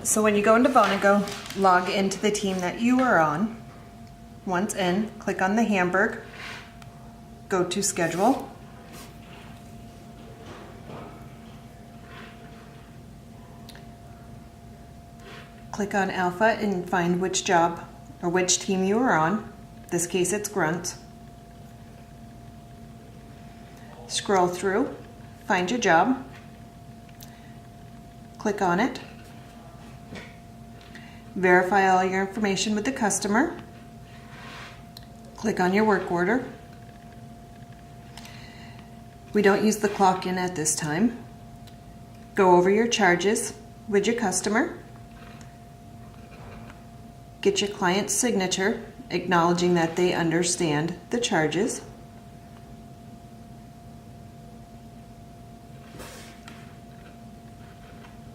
So when you go into Vonago, log into the team that you are on. Once in, click on the Hamburg, go to schedule. Click on Alpha and find which job or which team you are on. In this case it's Grunts. Scroll through, find your job, click on it, verify all your information with the customer, click on your work order. We don't use the clock in at this time. Go over your charges with your customer, get your client's signature acknowledging that they understand the charges.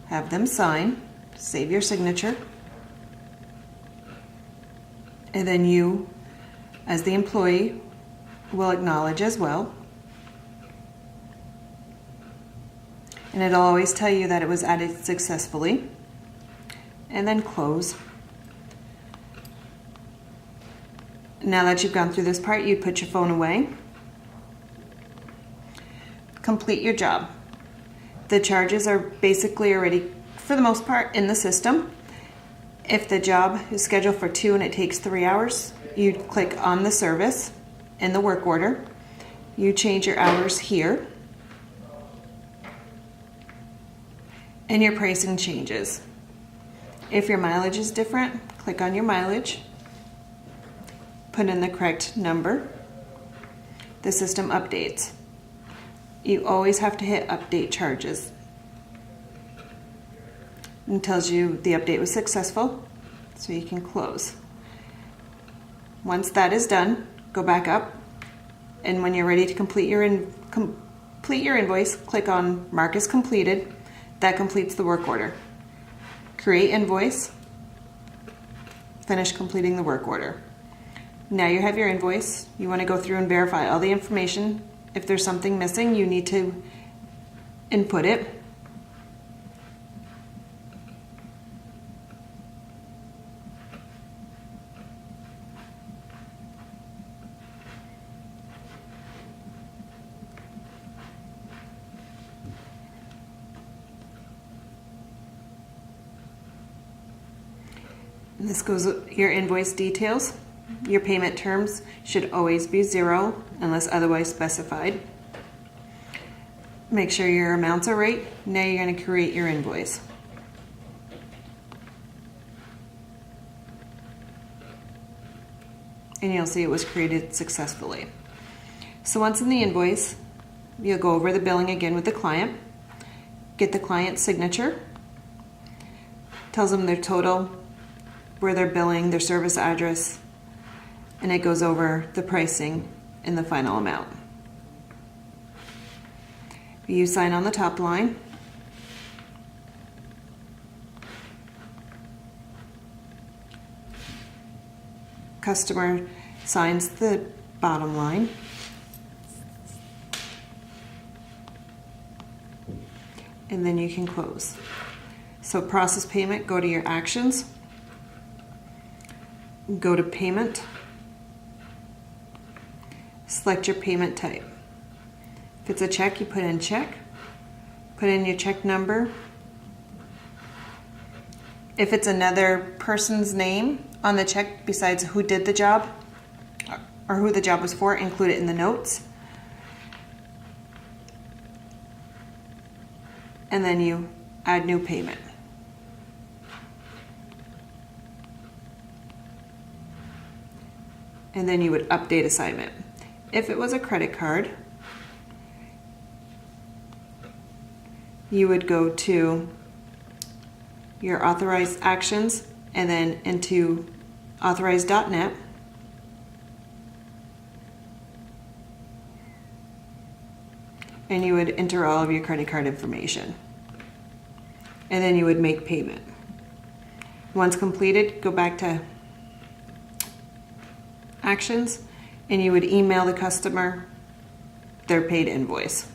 Have them sign, save your signature, and then you, as the employee, will acknowledge as well. And it'll always tell you that it was added successfully. And then close. Now that you've gone through this part, you put your phone away. Complete your job. The charges are basically already, for the most part, in the system. If the job is scheduled for 2 and it takes 3 hours, you click on the service in the work order. You change your hours here. And your pricing changes. If your mileage is different, click on your mileage. Put in the correct number. The system updates. You always have to hit update charges. It tells you the update was successful, so you can close. Once that is done, go back up, and when you're ready to complete your invoice, click on Mark as completed. That completes the work order. Create invoice. Finish completing the work order. Now you have your invoice. You want to go through and verify all the information. If there's something missing, you need to input it. This goes your invoice details. Your payment terms should always be 0 unless otherwise specified. Make sure your amounts are right. Now you're going to create your invoice. And you'll see it was created successfully. So once in the invoice, you'll go over the billing again with the client. Get the client's signature. Tells them their total, where they're billing, their service address, and it goes over the pricing and the final amount. You sign on the top line. Customer signs the bottom line. And then you can close. So process payment, go to your actions. Go to payment. Select your payment type. If it's a check, you put in check. Put in your check number. If it's another person's name on the check besides who did the job or who the job was for, include it in the notes. And then you add new payment. And then you would update assignment. If it was a credit card, you would go to your authorized actions and then into authorized.net. And you would enter all of your credit card information. And then you would make payment. Once completed, go back to actions, and you would email the customer their paid invoice.